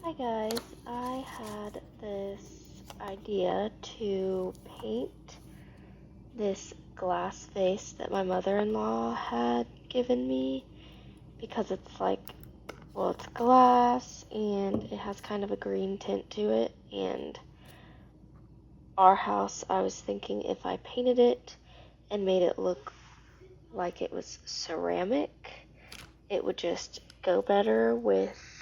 Hi guys, I had this idea to paint this glass vase that my mother-in-law had given me because it's like, well, it's glass and it has kind of a green tint to it, and our house, I was thinking if I painted it and made it look like it was ceramic, it would just go better with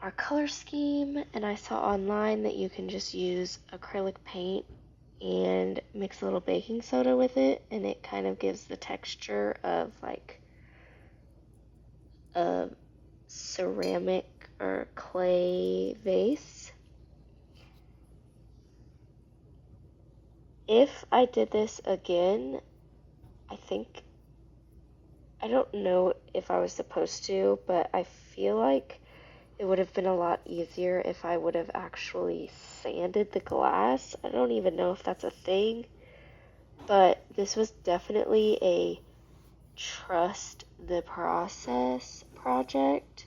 our color scheme. And I saw online that you can just use acrylic paint and mix a little baking soda with it, and it kind of gives the texture of like a ceramic or clay vase. If I did this again, I don't know if I was supposed to, but I feel like it would have been a lot easier if I would have actually sanded the glass. I don't even know if that's a thing, but this was definitely a trust the process project.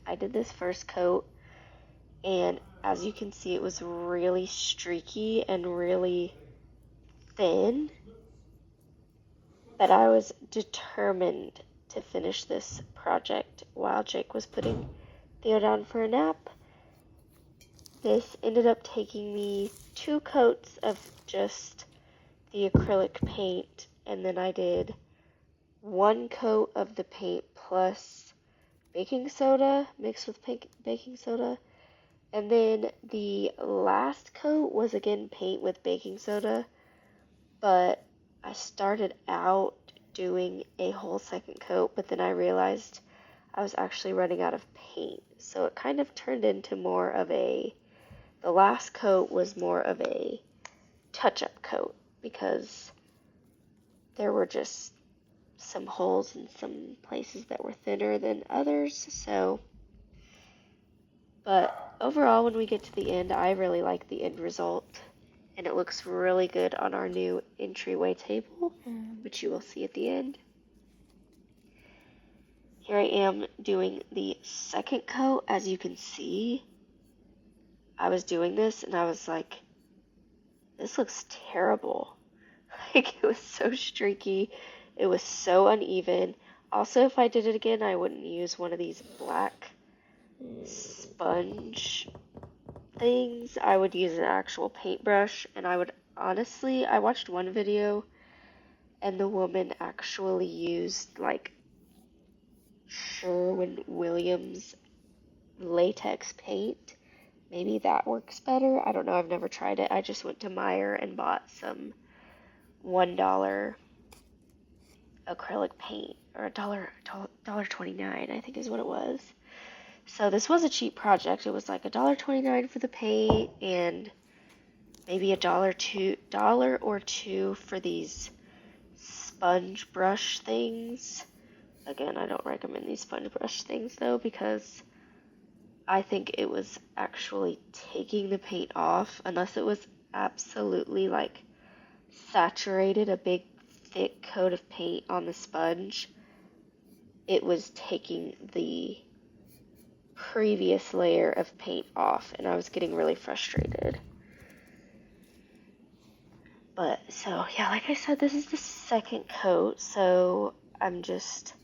I did this first coat, and as you can see, it was really streaky and really thin, but I was determined to finish this project while Jake was putting Theo down for a nap. This ended up taking me 2 coats of just the acrylic paint, and then I did 1 coat of the paint plus baking soda mixed with baking soda, and then the last coat was again paint with baking soda, but I started out doing a whole second coat, but then I realized I was actually running out of paint, so it kind of turned into more of the last coat was more of a touch-up coat because there were just some holes in some places that were thinner than others. But overall, when we get to the end, I really like the end result, and it looks really good on our new entryway table, which you will see at the end. Here I am doing the second coat. As you can see, I was doing this and I was like, this looks terrible. Like, it was so streaky. It was so uneven. Also, if I did it again, I wouldn't use one of these black sponge things. I would use an actual paintbrush, and I watched one video, and the woman actually used, like, Sherwin-Williams latex paint. Maybe that works better. I don't know. I've never tried it. I just went to Meijer and bought some $1 acrylic paint, or $1.29, I think is what it was. So this was a cheap project. It was like $1.29 for the paint and maybe $1 or $2 for these sponge brush things. Again, I don't recommend these sponge brush things though, because I think it was actually taking the paint off, unless it was absolutely like saturated, a big thick coat of paint on the sponge. It was taking the previous layer of paint off, and I was getting really frustrated. But so yeah, like I said, this is the second coat, so I'm just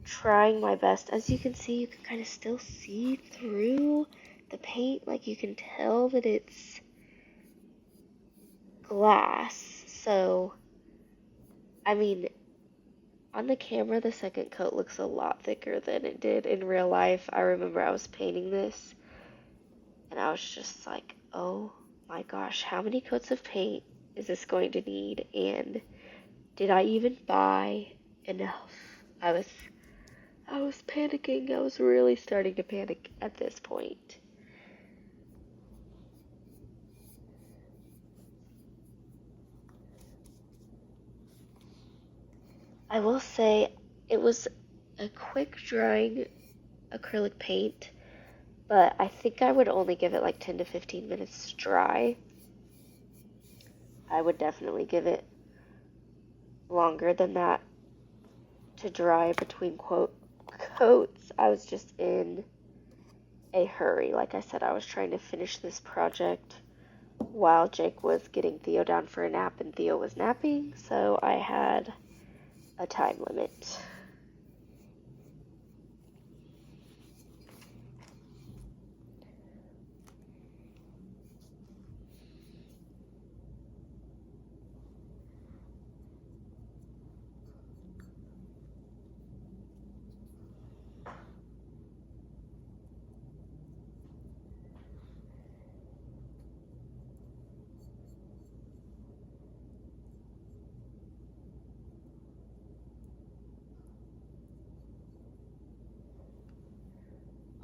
trying my best. As you can see, you can kind of still see through the paint, like you can tell that it's glass. So I mean, on the camera, the second coat looks a lot thicker than it did in real life. I remember I was painting this, and I was just like, oh my gosh, how many coats of paint is this going to need? And did I even buy enough? I was panicking. I was really starting to panic at this point. I will say it was a quick drying acrylic paint, but I think I would only give it like 10 to 15 minutes to dry. I would definitely give it longer than that to dry between coats, I was just in a hurry. Like I said, I was trying to finish this project while Jake was getting Theo down for a nap and Theo was napping, so I had a time limit.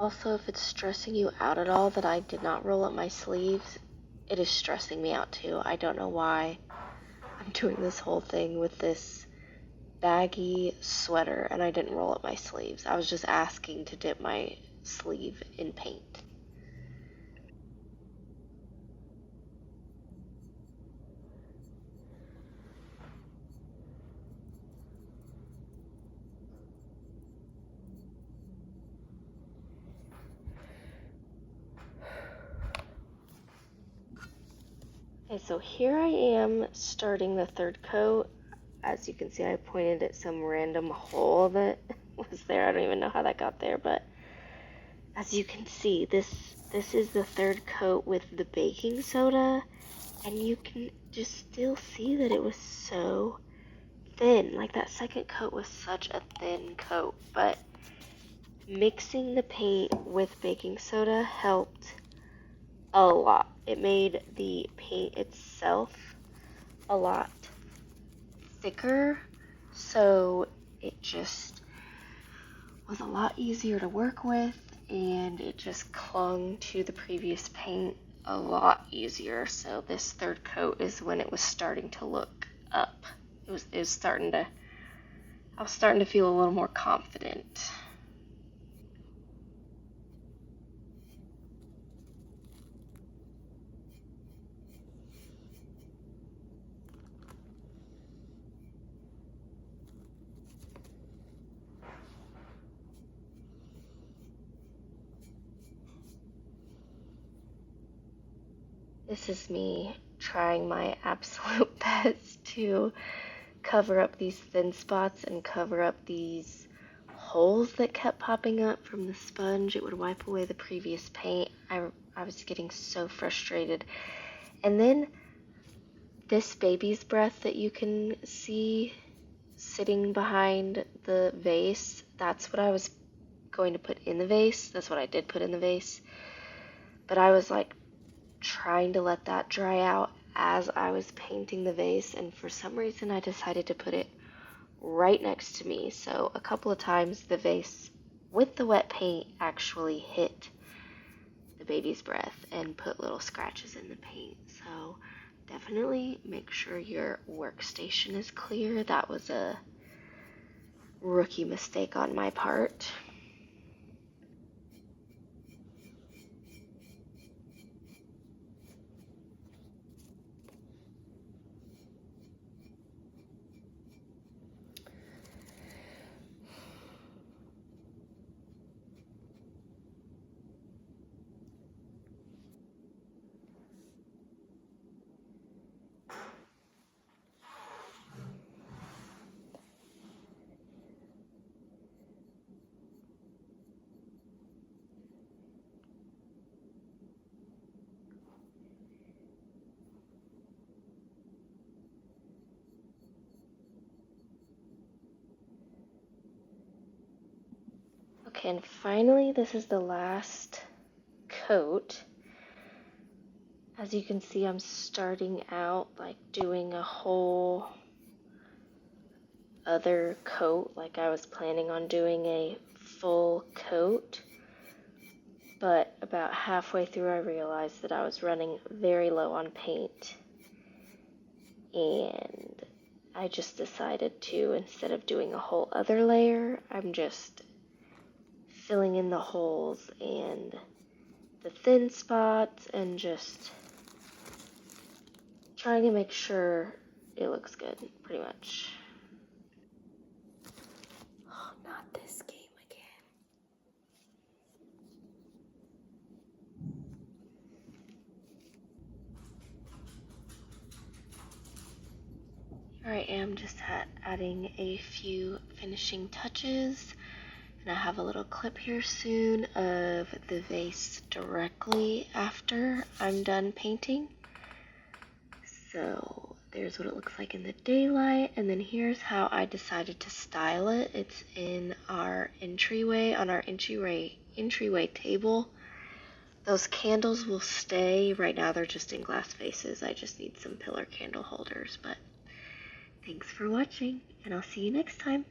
Also, if it's stressing you out at all that I did not roll up my sleeves, it is stressing me out too. I don't know why I'm doing this whole thing with this baggy sweater and I didn't roll up my sleeves. I was just asking to dip my sleeve in paint. Okay, so here I am starting the third coat. As you can see, I pointed at some random hole that was there. I don't even know how that got there, but as you can see, this is the third coat with the baking soda, and you can just still see that it was so thin. Like, that second coat was such a thin coat, but mixing the paint with baking soda helped a lot. It made the paint itself a lot thicker, so it just was a lot easier to work with, and it just clung to the previous paint a lot easier. So this third coat is when it was starting to look up. It was starting to, I was starting to feel a little more confident. This is me trying my absolute best to cover up these thin spots and cover up these holes that kept popping up from the sponge. It would wipe away the previous paint. I was getting so frustrated. And then this baby's breath that you can see sitting behind the vase, that's what I was going to put in the vase. That's what I did put in the vase. But I was like trying to let that dry out as I was painting the vase, and for some reason I decided to put it right next to me. So a couple of times the vase with the wet paint actually hit the baby's breath and put little scratches in the paint. So definitely make sure your workstation is clear. That was a rookie mistake on my part. Okay, and finally, this is the last coat. As you can see, I'm starting out like doing a whole other coat, like I was planning on doing a full coat, but about halfway through I realized that I was running very low on paint, and I just decided to, instead of doing a whole other layer, I'm just filling in the holes and the thin spots and just trying to make sure it looks good, pretty much. Oh, not this game again. here I am just adding a few finishing touches. And I have a little clip here soon of the vase directly after I'm done painting. So there's what it looks like in the daylight, and then here's how I decided to style it. It's in our entryway, on our entryway table. Those candles will stay. Right now they're just in glass vases. I just need some pillar candle holders, but thanks for watching, and I'll see you next time.